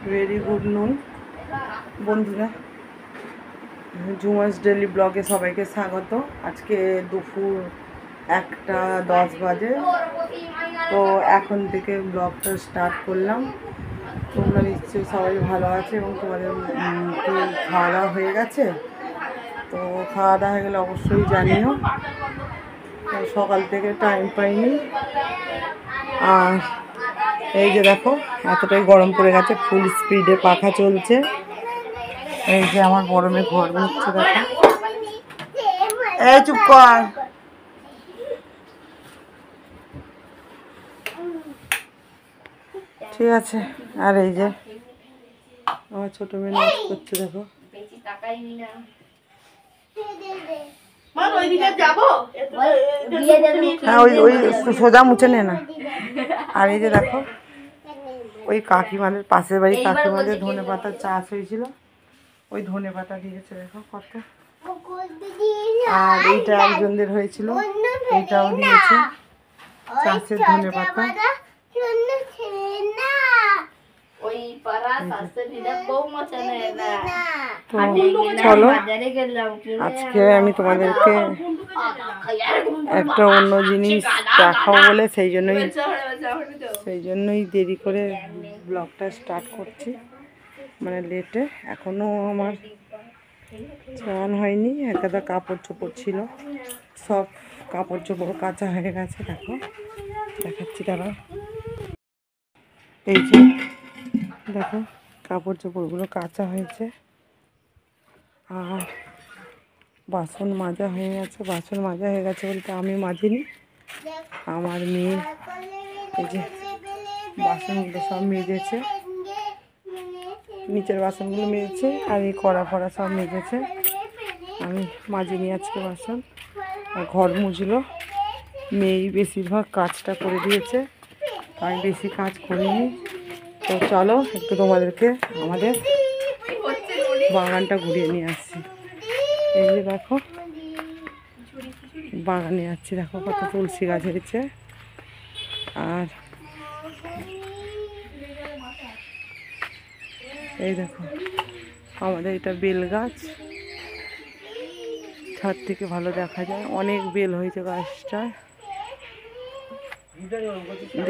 Very good নুন বন্ধুরা, Jhuma's daily ব্লগে সবাইকে স্বাগত। আজকে দুপুর 1:10 বাজে, তো এখন থেকে ব্লগটা স্টার্ট করলাম। তোমরা নিশ্চয়ই সবাই ভালো আছে এবং তোমাদের কি খাওয়া দাওয়া হয়ে গেছে? তো খাওয়া দাওয়া হয়ে গেলে অবশ্যই জানিও। সকাল থেকে টাইম পাইনি। আর এই যে দেখো, এতটাই গরম পড়ে গেছে, ফুল স্পিডে পাখা চলছে। এই যে আমার বড় মেয়ে ঘর মুছছে, দেখো। এই চুপ কর। ঠিক আছে। আর এই যে আমার ছোট মেয়ে নাচ করছে, দেখো। হ্যাঁ, ওই সোজা মুছে নে না। আর এই যে দেখো, ওই কাকিমাদের পাশের বাড়ি কাকিমাদের ধনে পাতার চাষ হয়েছিল, ওই ধনে পাতা দিয়েছে, দেখো কত। আর এইটা একজনদের হয়েছিল, এইটাও দিয়েছে চাষের ধনে পাতা। তো চলো, আজকে আমি তোমাদেরকে একটা অন্য জিনিস দেখাবো বলে সেই জন্যই দেরি করে ব্লগটা স্টার্ট করছি, মানে লেটে। এখনো আমার স্নান হয়নি, একটা কাপড় চোপড় ছিল, সব কাপড় চোপড় কাচা হয়ে গেছে। দেখো, দেখাচ্ছি তারা। এই যে দেখো, কাপড় চোপড়গুলো কাচা হয়েছে। আর বাসন মাজা হয়ে গেছে। বাসন মাজা হয়ে গেছে বলতে আমি মাজিনি, আমার মেয়ে এই যে বাসনগুলো সব মেজেছে, নিচের বাসনগুলো মেজেছে, আর এই কড়া ফড়া সব মেজেছে। আমি মাজিনি আজকে বাসন। আর ঘর মুছলো, মেয়েই বেশিরভাগ কাজটা করে দিয়েছে, আমি বেশি কাজ করিনি। তো চলো একটু তোমাদেরকে আমাদের বাগানটা ঘুরিয়ে নিয়ে আসছি। এই যে দেখো, বাগানে যাচ্ছি, দেখো কত তুলসী গাছ হয়েছে। আর এই দেখো, আমাদের এটা বেল গাছ, ছাদ থেকে ভালো দেখা যায়, অনেক বেল হয়েছে গাছটা।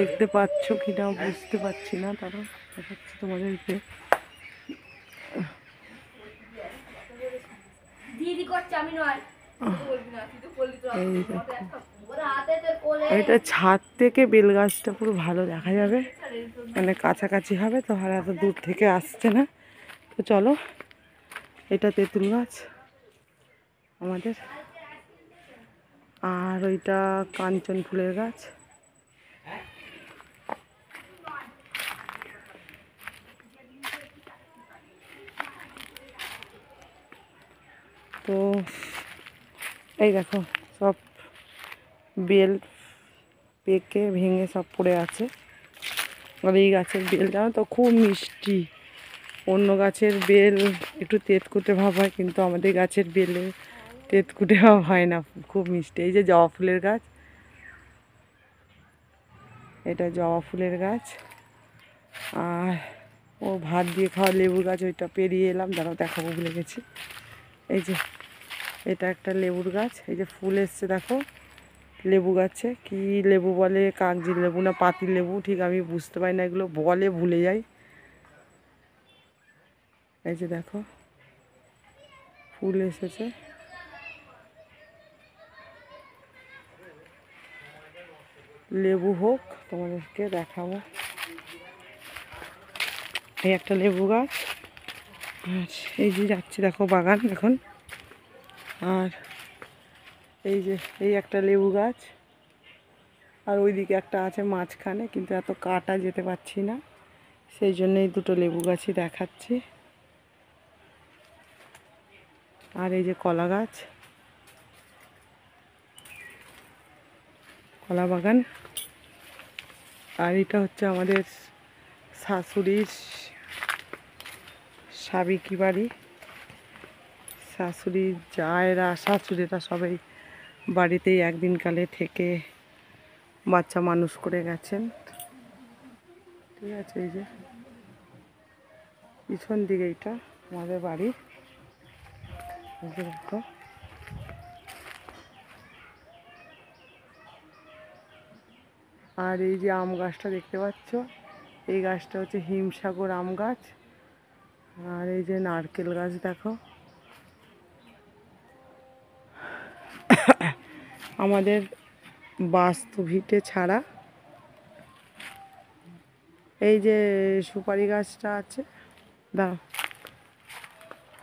দেখতে পাচ্ছ কি না বুঝতে পারছি না, তারা দেখাচ্ছি তোমাদেরকে। এটা ছাদ থেকে বেল গাছটা পুরো ভালো দেখা যাবে, মানে কাছাকাছি হবে তো, আর এত দূর থেকে আসছে না। তো চলো, এটা তেঁতুল গাছ আমাদের, আর ওইটা কাঞ্চন ফুলের গাছ। তো এই দেখো, সব বেল পেকে ভেঙে সব পড়ে আছে। আর এই গাছের বেল জানো তো খুব মিষ্টি। অন্য গাছের বেল একটু তেতকুটে ভাব হয়, কিন্তু আমাদের গাছের বেলে তেতকুটে ভাব হয় না, খুব মিষ্টি। এই যে জবা ফুলের গাছ, এটা জবা ফুলের গাছ। আর ও ভাত দিয়ে খাওয়া লেবু গাছ, ওইটা পেরিয়ে এলাম, দাঁড়াও দেখাবো ভুলে গেছি। এই যে এটা একটা লেবুর গাছ, এই যে ফুল এসছে দেখো লেবু গাছে। কি লেবু বলে, কাগজি লেবু না পাতি লেবু, ঠিক আমি বুঝতে পারি না, এগুলো বলে ভুলে যাই। এই যে দেখো ফুল এসেছে। লেবু হোক তোমাদেরকে দেখাবো। এই একটা লেবু গাছ। আর এই যে যাচ্ছি দেখো বাগান এখন। আর এই যে এই একটা লেবু গাছ, আর ওইদিকে একটা আছে মাঝখানে, কিন্তু এত কাটা যেতে পারছি না, সেই জন্যই দুটো লেবু গাছই দেখাচ্ছি। আর এই যে কলা গাছ, কলা বাগান। আর এটা হচ্ছে আমাদের শাশুড়ির সাবেকি বাড়ি। শাশুড়ির জায়েরা শাশুড়িরা সবাই বাড়িতেই একদিনকালে থেকে বাচ্চা মানুষ করে গেছেন। ঠিক আছে, এই যে পিছন দিকে এটা আমাদের বাড়ি। আর এই যে আম গাছটা দেখতে পাচ্ছ, এই গাছটা হচ্ছে হিমসাগর আম গাছ। আর এই যে নারকেল গাছ দেখো। আমাদের বাস্তু ভিটে ছাড়া এই যে সুপারি গাছটা আছে, দাঁড়াও,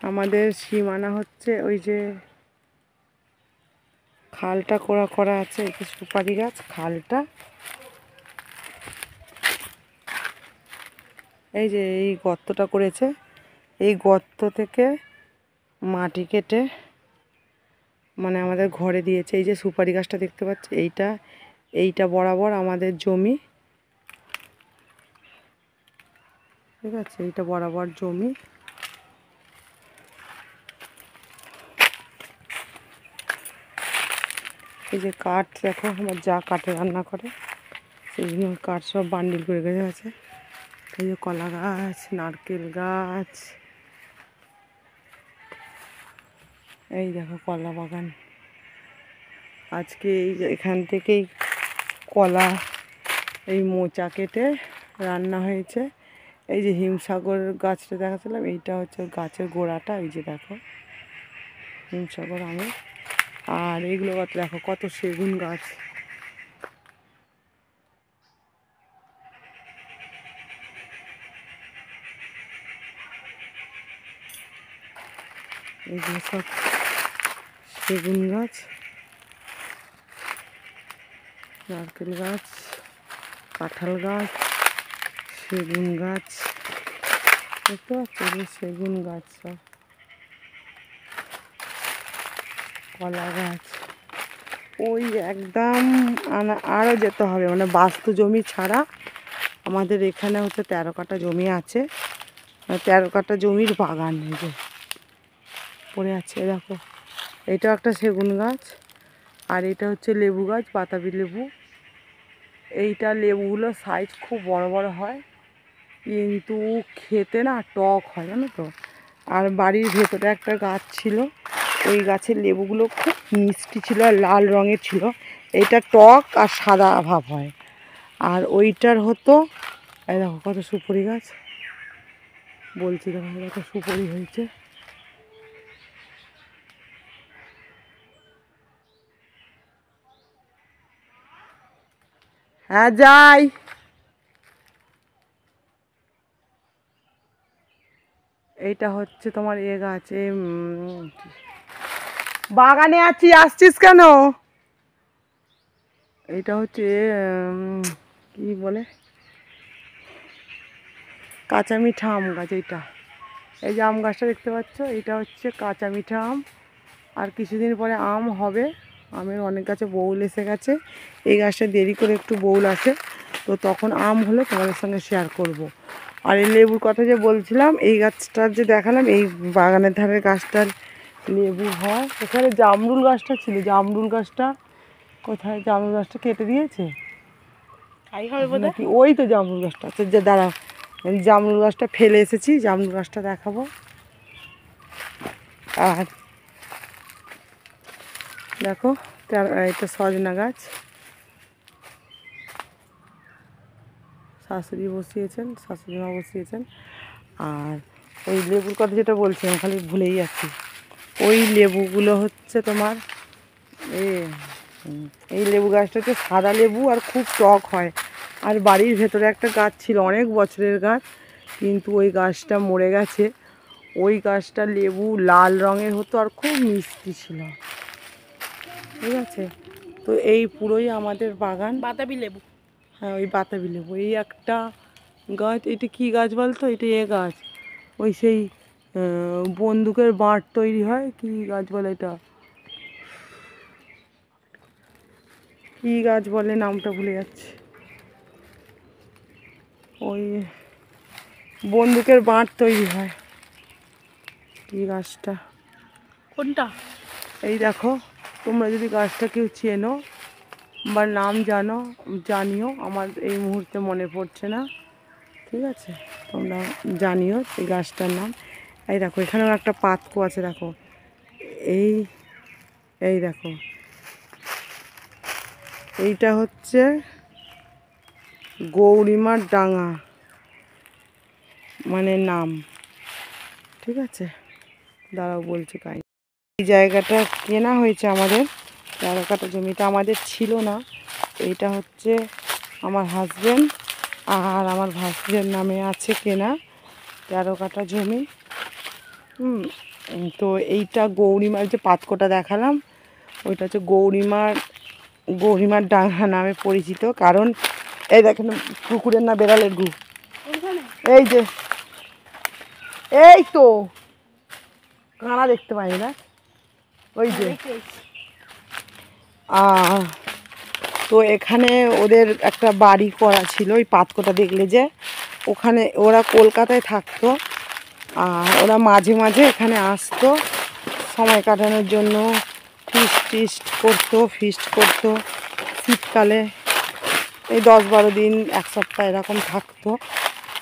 আমাদের সীমানা হচ্ছে ওই যে খালটা করা করা আছে, এই যে সুপারি গাছ খালটা, এই যে এই গর্তটা করেছে, এই গর্ত থেকে মাটি কেটে মানে আমাদের ঘরে দিয়েছে। এই যে সুপারি গাছটা দেখতে পাচ্ছি, এইটা বরাবর আমাদের জমি, ঠিক আছে, এইটা বরাবর জমি। এই যে কাঠ দেখো, আমার যা কাঠে রান্না করে সেই জন্য কাঠ সব বান্ডিল করে গেছে আছে। এই যে কলা গাছ, নারকেল গাছ, এই দেখো কলা বাগান। আজকে এই এখান থেকেই কলা এই মোচা কেটে রান্না হয়েছে। এই যে হিমসাগর গাছটা দেখাচ্ছিলাম, এইটা হচ্ছে গাছের গোড়াটা, এই যে দেখো হিমসাগর আমের। আর এইগুলো কত দেখো, কত সেগুন গাছ। এইগুলো সব সেগুন গাছ, নারকেল গাছ, কাঁঠাল গাছ, সেগুন গাছ, দেখতে পাচ্ছ সেগুন গাছ, সব কলা গাছ। ওই একদম আরও যেতে হবে, মানে বাস্তু জমি ছাড়া আমাদের এখানে হচ্ছে 13 কাঠা জমি আছে। 13 কাঠা জমির বাগান এই যে পড়ে আছে দেখো। এটা একটা সেগুন গাছ, আর এটা হচ্ছে লেবু গাছ, বাতাবি লেবু। এইটা লেবুগুলো সাইজ খুব বড় বড় হয়, কিন্তু খেতে না টক হয়, জানো তো। আর বাড়ির ভেতরে একটা গাছ ছিল, ওই গাছের লেবুগুলো খুব মিষ্টি ছিল আর লাল রঙের ছিল। এইটা টক আর সাদা ভাব হয়। আর ওইটার হতো, এই দেখো কত সুপারি গাছ, বলছি দেখো কত সুপারি হয়েছে। হ্যাঁ যাই। এইটা হচ্ছে তোমার এ গাছ, বাগানে আছি, আসছিস কেন? এইটা হচ্ছে কি বলে, কাঁচা মিঠা আম গাছ। এইটা এই যে আম গাছটা দেখতে পাচ্ছ, এটা হচ্ছে কাঁচা মিঠা আম। আর কিছুদিন পরে আম হবে। আমের অনেক গাছে বউল এসে গেছে, এই গাছটা দেরি করে একটু বউল আসে, তো তখন আম হলে তোমাদের সঙ্গে শেয়ার করব। আর এই লেবুর কথা যে বলছিলাম, এই গাছটার যে দেখালাম, এই বাগানের ধারে গাছটার লেবু হয়। এখানে জামরুল গাছটা ছিল, জামরুল গাছটা কোথায়? জামরুল গাছটা কেটে দিয়েছে নাকি? ওই তো জামরুল গাছটা, আচ্ছা যে দাঁড়া, জামরুল গাছটা ফেলে এসেছি, জামরুল গাছটা দেখাবো। আর দেখো এটা সজনা গাছ, শাশুড়ি বসিয়েছেন, শাশুড়ি মা বসিয়েছেন। আর ওই লেবুর কথা যেটা বলছিলাম, খালি ভুলেই যাচ্ছি। ওই লেবুগুলো হচ্ছে তোমার এই লেবু গাছটা হচ্ছে সাদা লেবু আর খুব টক হয়। আর বাড়ির ভেতরে একটা গাছ ছিল, অনেক বছরের গাছ, কিন্তু ওই গাছটা মরে গেছে। ওই গাছটা লেবু লাল রঙের হতো আর খুব মিষ্টি ছিল, ঠিক আছে। তো এই পুরোই আমাদের বাগান, বাতাবি লেবু। হ্যাঁ ওই বাতাবি লেবু। এই একটা গাছ, এটা কি গাছ বলতো? এটা এ গাছ, ওই সেই বন্দুকের বাঁট তৈরি হয়, কি গাছ বলে এটা, কি গাছ বলে নামটা ভুলে যাচ্ছে। ওই বন্দুকের বাঁট তৈরি হয়, কি গাছটা? কোনটা? এই দেখো, তোমরা যদি গাছটা কেউ চেনো বা নাম জানিও, আমার এই মুহূর্তে মনে পড়ছে না, ঠিক আছে। তোমরা জানিও এই গাছটার নাম। এই দেখো এখানেও একটা পাতকো আছে, দেখো এই এই দেখো এইটা হচ্ছে গৌরীমার ডাঙা মানে নাম, ঠিক আছে? দাঁড়াও বলছি কাই। এই জায়গাটা কেনা হয়েছে আমাদের, 13 কাঠা জমিটা আমাদের ছিল না। এইটা হচ্ছে আমার হাজবেন্ড আর আমার ভাসুরের নামে আছে কেনা 13 কাঠা জমি। তো এইটা গৌরীমার যে পাতকোটা দেখালাম ওইটা হচ্ছে গৌরীমার ডাঙা নামে পরিচিত। কারণ এই দেখেন কুকুরের না বেড়ালের গু, এই যে এই তো কানা দেখতে পাই না, ওই যে তো এখানে ওদের একটা বাড়ি করা ছিল ওই পাতকোটা দেখলে যে, ওখানে ওরা কলকাতায় থাকতো আর ওরা মাঝে মাঝে এখানে আসতো সময় কাটানোর জন্য, ফিস্ট করতো শীতকালে এই 10-12 দিন 1 সপ্তাহ এরকম থাকতো,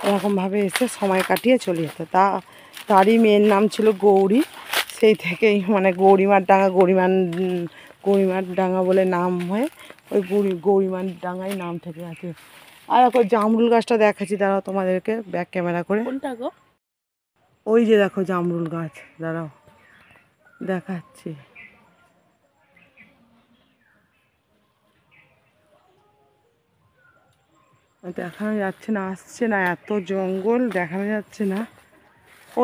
এরকমভাবে এসে সময় কাটিয়ে চলে যেত। তারই মেয়ের নাম ছিল গৌরী, সেই থেকেই মানে গৌরীমার ডাঙা বলে নাম হয়ে ওই গৌরীমার ডাঙায় নাম থেকে আছে। আর এখন জামরুল গাছটা দেখাচ্ছি, দাঁড়াও তোমাদেরকে ব্যাক ক্যামেরা করে। কোনটা গো? ওই যে দেখো জামরুল গাছ, দাঁড়াও দেখাচ্ছি। দেখানো যাচ্ছে না, আসছে না, এত জঙ্গল দেখানো যাচ্ছে না।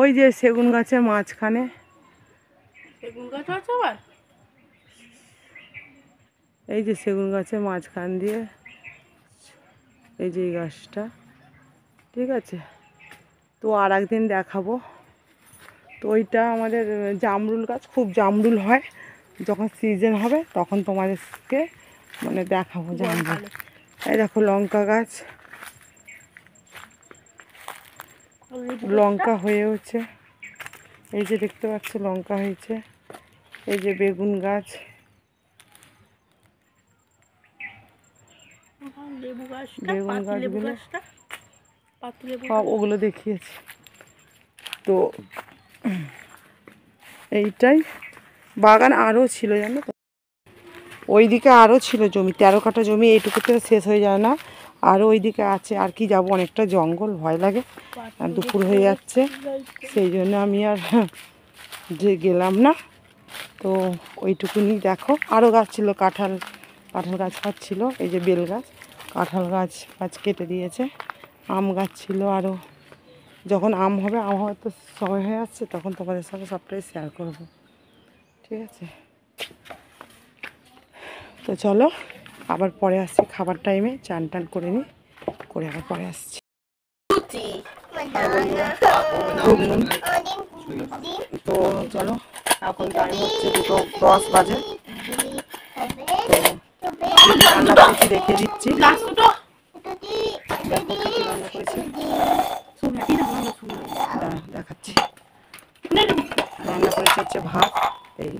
ওই যে সেগুন গাছের মাঝখানে, সেগুন গাছ আছে আবার? এই যে সেগুন গাছের মাঝখান দিয়ে এই যে এই গাছটা, ঠিক আছে? তো আর একদিন দেখাবো। তো ওইটা আমাদের জামরুল গাছ, খুব জামরুল হয়, যখন সিজন হবে তখন তোমাদেরকে মানে দেখাবো জামরুল। এই দেখো লঙ্কা গাছ, লঙ্কা হয়েওছে, এই যে দেখতে পাচ্ছ লঙ্কা হয়েছে। এই যে বেগুন গাছ, বেগুন গাছগুলো সব ওগুলো দেখিয়েছি। তো এইটাই বাগান আরও ছিল জানো তো, ওইদিকে আরও ছিল জমি, 13 কাঠা জমি, এইটুকুতে শেষ হয়ে যায় না, আরও ওইদিকে আছে। আর কি যাব, অনেকটা জঙ্গল, ভয় লাগে, আর দুপুর হয়ে যাচ্ছে, সেই জন্য আমি আর যে গেলাম না। তো ওইটুকুনি দেখো, আরও গাছ ছিল, কাঁঠাল গাছ ছিল, এই যে বেল গাছ, কাঁঠাল গাছ কেটে দিয়েছে, আম গাছ ছিল আরও। যখন আম হবে, আম হয়তো সময় হয়ে আসছে, তখন তোমাদের সাথে সবটাই শেয়ার করব, ঠিক আছে? তো চলো আবার পরে আসছি, খাবার টাইমে চান টান করে নিই, করে আবার পরে আসছি। তো চলো, এখন টাইম হচ্ছে 2:10 বাজে। তো রান্না করেছি দেখিয়ে দিচ্ছি, দেখো কি রান্না করেছি, দেখাচ্ছি। রান্না করেছি হচ্ছে ভাত, এই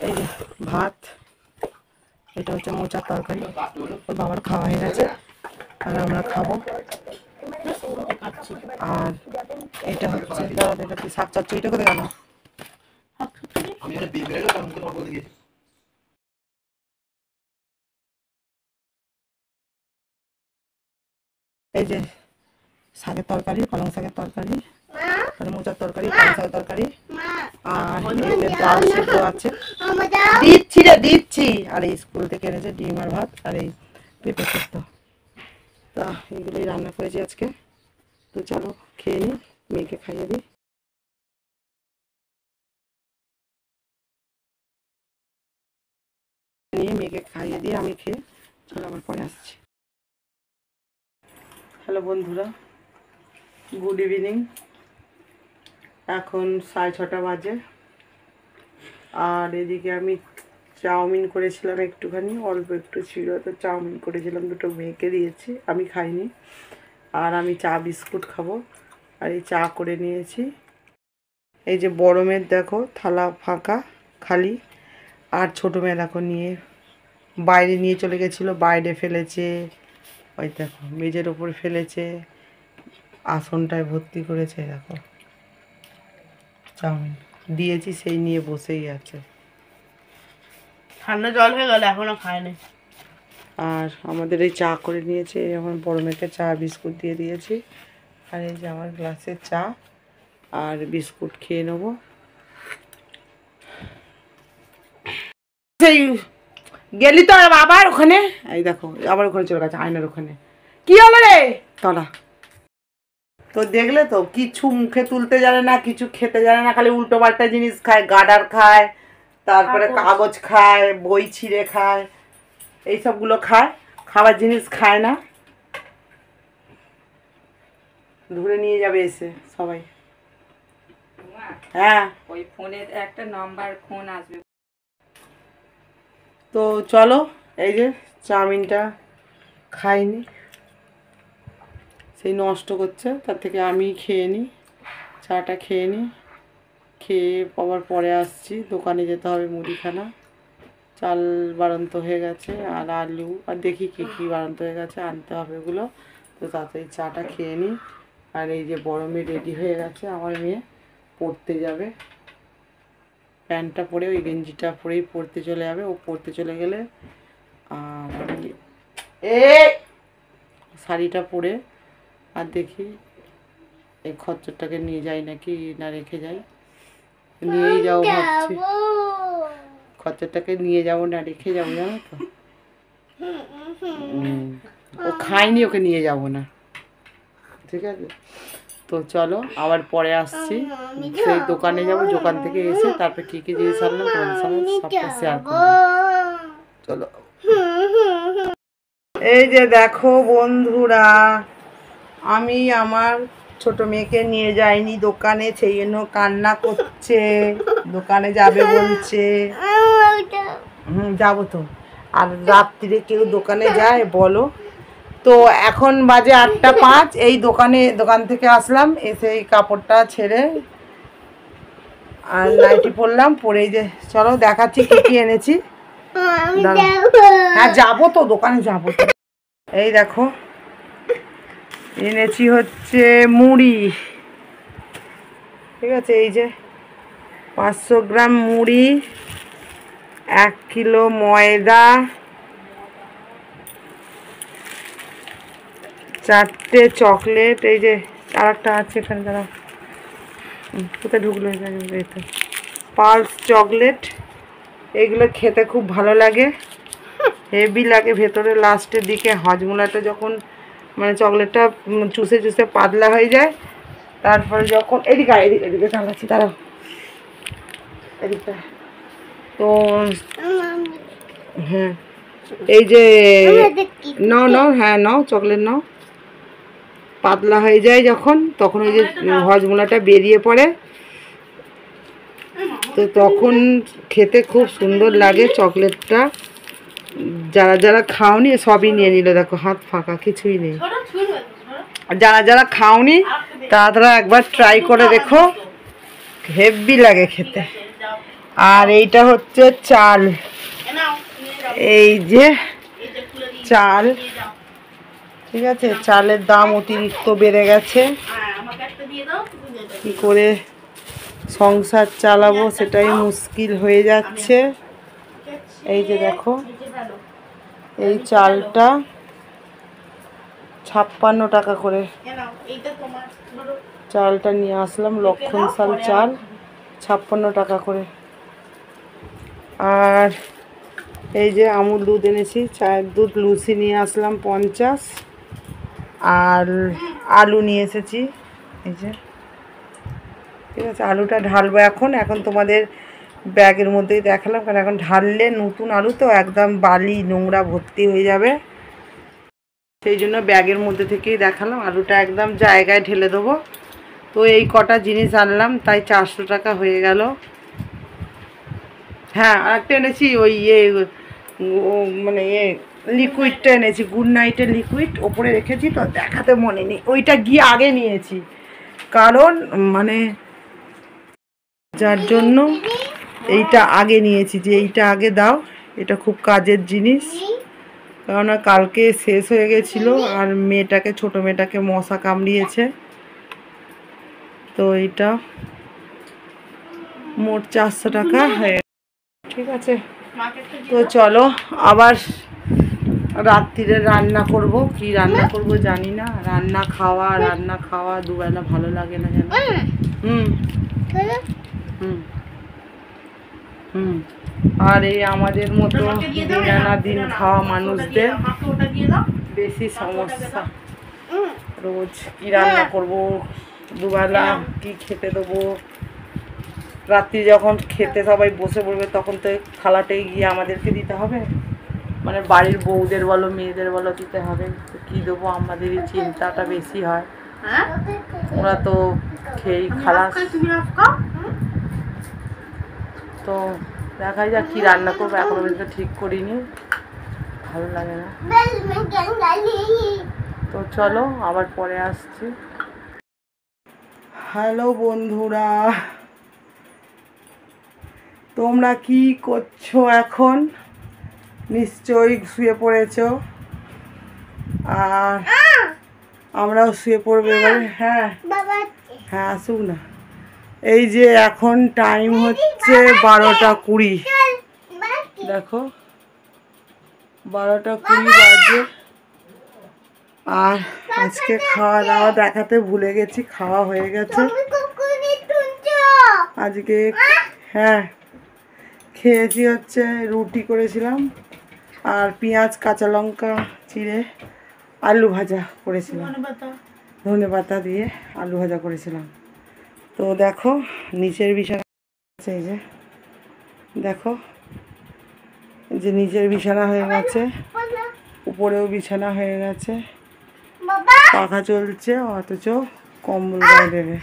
এই যে ভাত, এটা হচ্ছে মোচার তরকারি, ওর বাবার খাওয়া হয়ে গেছে আর আমরা খাবো। আর এটা হচ্ছে এটা কি শাক চচ্চড়িটা করে গেল, এই যে শাকের তরকারি, পালং শাকের তরকারি, মোচার তরকারি, পালং শাকের তরকারি, আর এই যে ডাল সিদ্ধ আছে, দিচ্ছি। আর এই স্কুল থেকে এনেছে ডিম আর ভাত আর এই পেঁপে সেদ্ধ। তা এইগুলোই রান্না করেছি আজকে। তো চলো খেয়ে নিই, মেয়েকে খাইয়ে দিই। মেয়েকে খাইয়ে দিয়ে আমি খেয়ে চলো আবার পরে আসছি। হ্যালো বন্ধুরা, গুড ইভিনিং। এখন 6:30 বাজে। আর এদিকে আমি চাউমিন করেছিলাম একটুখানি, অল্প একটু ছিল, তো চাউমিন করেছিলাম, দুটো মেয়েকে দিয়েছি, আমি খাইনি। আর আমি চা বিস্কুট খাবো, আর এই চা করে নিয়েছি। এই যে বড় মেয়ের দেখো থালা ফাঁকা খালি, আর ছোটো মেয়ে দেখো নিয়ে বাইরে নিয়ে চলে গেছিলো, বাইরে ফেলেছে, ওই দেখো মেঝের ওপর ফেলেছে, আসনটায় ভর্তি করেছে। দেখো চাউমিন দিয়েছি, সেই নিয়ে বসেই আছে। ঠান্ডা জল হয়ে গেল, এখনো খায়নি। আর আমাদের এই চা করে নিয়েছে, আমার বড় মেয়েকে চা বিস্কুট দিয়ে দিয়েছি, আর এই যে আমার গ্লাসে চা আর বিস্কুট খেয়ে নেবো। সেই গেলি তো আবার ওখানে, এই দেখো আবার ওখানে চলে গেছে আয়নার ওখানে। কি হলো রে তোরা? তো দেখলে তো, কিছু মুখে তুলতে জানে না, কিছু খেতে জানে না, খালি উল্টো পাল্টা জিনিস খায়, গার্ডার খায়, তারপরে কাগজ খায়, বই ছিঁড়ে খায়, এইসবগুলো খায়, খাবার জিনিস খায় না। ধরে নিয়ে যাবে এসে সবাই। হ্যাঁ, ওই ফোনের একটা নাম্বার ফোন আসবে। তো চলো, এই যে চাউমিনটা খাইনি, সেই নষ্ট করছে, তার থেকে আমি খেয়ে নিই, চাটা খেয়ে নিই, খেয়ে আবার পরে আসছি, দোকানে যেতে হবে মুদিখানা, চাল বাড়ন্ত হয়ে গেছে, আর আলু, আর দেখি কী কী বাড়ন্ত হয়ে গেছে, আনতে হবে ওগুলো। তো তাড়াতাড়ি চাটা খেয়ে নিই। আর এই যে বড় মেয়ে রেডি হয়ে গেছে, আমার মেয়ে পড়তে যাবে, প্যান্টটা পরে ওই গেঞ্জিটা পরেই পড়তে চলে যাবে। ও পড়তে চলে গেলে আর আমি শাড়িটা পরে আর দেখি এই খচ্চরটাকে নিয়ে যাই নাকি না রেখে যাই। নিয়েই যাও ভাবছি, খচ্চরটাকে নিয়ে যাবো না রেখে যাবো, জানো তো। ও খায়নি, ওকে নিয়ে যাব না, ঠিক আছে। তো চলো আবার পরে আসছি, সেই দোকানে যাবো, দোকান থেকে এসে তারপরে কী কী জিনিস আনলাম তোমাদের সঙ্গে সবটা শেয়ার করবো। চলো, এই যে দেখো বন্ধুরা, আমি আমার ছোট মেয়েকে নিয়ে যাইনি দোকানে, সেই জন্য কান্না করছে, দোকানে যাবে বলছে। যাবো তো। আর রাত্রিরে কেউ দোকানে যায় বলো? তো এখন বাজে 8:05, এই দোকান থেকে আসলাম, এসে এই কাপড়টা ছেড়ে আর নাইটি পরলাম, পরে যে চলো দেখাচ্ছি কী কী এনেছি। হ্যাঁ যাবো তো, দোকানে যাবো তো। এই দেখো এনেছি হচ্ছে মুড়ি, ঠিক আছে, এই যে 500 গ্রাম মুড়ি, 1 কিলো ময়দা, 4টে চকলেট, এই যে আর একটা আছে এখানে, দাঁড়াও কোথায় ঢুকলো, এই তো পালস চকলেট। এইগুলো খেতে খুব ভালো লাগে, হেভি লাগে ভেতরে, লাস্টের দিকে হজমোলাটা যখন মানে চকলেটটা চুষে চুষে পাতলা হয়ে যায়, তারপরে যখন এদিকে চালাচ্ছি, তারাও এদিকটা, তো হ্যাঁ এই যে নাও হ্যাঁ নাও, চকলেট নাও, পাতলা হয়ে যায় যখন, তখন ওই যে হজমোলাটা বেরিয়ে পড়ে, তো তখন খেতে খুব সুন্দর লাগে চকলেটটা। যারা যারা খাওনি সবই নিয়ে নিল, দেখো হাত ফাঁকা, কিছুই নেই। যারা যারা খাওনি তারা একবার ট্রাই করে দেখো, হেভি লাগে খেতে। আর এইটা হচ্ছে চাল, এই যে চাল, ঠিক আছে, চালের দাম অতিরিক্ত বেড়ে গেছে, কি করে সংসার চালাবো সেটাই মুশকিল হয়ে যাচ্ছে। এই যে দেখো এই চালটা 56 টাকা করে, চালটা নিয়ে আসলাম, লক্ষণশাল চাল 56 টাকা করে। আর এই যে আমুল দুধ এনেছি, চায়ের দুধ, লুচি নিয়ে আসলাম 50, আর আলু নিয়ে এসেছি, এই যে, ঠিক আছে। আলুটা ঢালবো এখন তোমাদের ব্যাগের মধ্যেই দেখালাম, কারণ এখন ঢাললে নতুন আলু তো একদম বালি নোংরা ভর্তি হয়ে যাবে, সেই জন্য ব্যাগের মধ্যে থেকেই দেখালাম। আলুটা একদম জায়গায় ঢেলে দেবো। তো এই কটা জিনিস আনলাম, তাই 400 টাকা হয়ে গেল। হ্যাঁ আর একটা এনেছি, ওই মানে লিকুইডটা এনেছি, গুড নাইটের লিকুইড, ওপরে রেখেছি তো দেখাতে মনে নেই, ওইটা গিয়ে আগে নিয়েছি, কারণ মানে যার জন্য এইটা আগে নিয়েছি, যে এইটা আগে দাও, এটা খুব কাজের জিনিস। কেননা কালকে শেষ হয়ে গেছিলো আর মেয়েটাকে, ছোট মেয়েটাকে মশা কামড়িয়েছে। তো এইটা মোট 400 টাকা হয়ে, ঠিক আছে। তো চলো আবার রাত্রিরে রান্না করব। কি রান্না করব জানি না। রান্না খাওয়া দুবেলা ভালো লাগে না যেন। হুম হুম হুম আর এই আমাদের মতো দিন আনা দিন খাওয়া মানুষদের বেশি সমস্যা। রোজ কি রান্না করব, দুবেলা কি খেতে দেবো। রাত্রি যখন খেতে সবাই বসে পড়বে তখন তো থালাটাই গিয়ে আমাদেরকে দিতে হবে, মানে বাড়ির বউদের বলো মেয়েদের বলো দিতে হবে। তো কী দেবো, আমাদেরই চিন্তাটা বেশি হয়। ওরা তো খেয়েই খালাস। তো দেখা যাক কী রান্না করবো, এখনো পর্যন্ত ঠিক করিনি, ভালো লাগে না। তো চলো আবার পরে আসছি। হ্যালো বন্ধুরা, তোমরা কি করছো এখন? নিশ্চয়ই শুয়ে পড়েছো, আর আমরাও শুয়ে পড়বো এবারে। হ্যাঁ হ্যাঁ আসুক না। এই যে এখন টাইম হচ্ছে 12টা 20, দেখো 12টা 20 বাজে। আর আজকে খাওয়া দাওয়া দেখাতে ভুলে গেছি, খাওয়া হয়ে গেছে আজকে। হ্যাঁ খেয়েছি হচ্ছে রুটি করেছিলাম আর পেঁয়াজ কাঁচা লঙ্কা চিড়ে আলু ভাজা করেছিলাম, ধনেপাতা দিয়ে আলু ভাজা করেছিলাম। তো দেখো নিচের বিছানা, এই যে দেখো, এই যে নিচের বিছানা হয়ে গেছে, উপরেও বিছানা হয়ে গেছে, পাখা চলছে অথচ কম্বল গায়ে দেবে।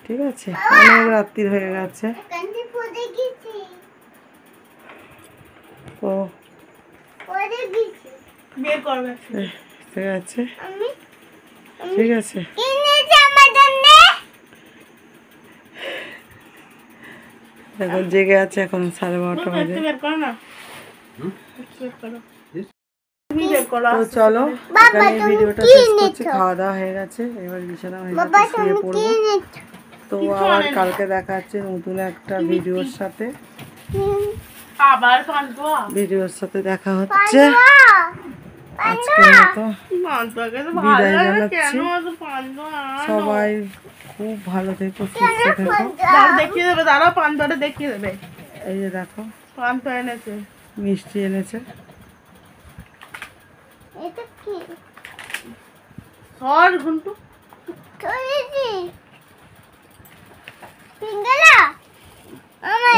ঠিক আছে, অনেক রাত্রি হয়ে গেছে। তো ঠিক আছে, ঠিক আছে। এখন জেগে আছে, এখন 12:30 বাজে। তো চলো এখানে ভিডিওটা শেষ করছি। খাওয়া দাওয়া হয়ে গেছে, এবার বিছানা হয়ে গেছে, শুয়ে পড়বো। তো আবার কালকে দেখা হচ্ছে নতুন একটা ভিডিওর সাথে। দেখা হচ্ছে। আজকের মতো বিদায় জানাচ্ছি। সবাই খুব ভালো থেকো, সুস্থ থেকো। দেখিয়ে দেবে, দাঁড়াও পান্তাটা দেখিয়ে দেবে। এই যে দেখো পান্তা এনেছে, মিষ্টি এনেছে।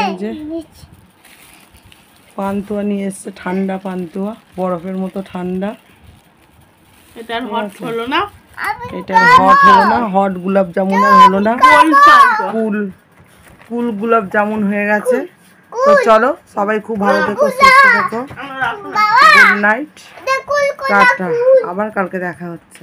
এই যে পান্তুয়া নিয়ে এসছে, ঠান্ডা পান্তুয়া, বরফের মতো ঠান্ডা। এটা হট হলো না, এটা হট হলো না, হট গোলাপ জামুন আর হলো না, কুল গোলাপ জামুন হয়ে গেছে। তো চলো সবাই খুব ভালো থেকো, সুস্থ থেকো। গুড নাইট, টাটা, আবার কালকে দেখা হচ্ছে।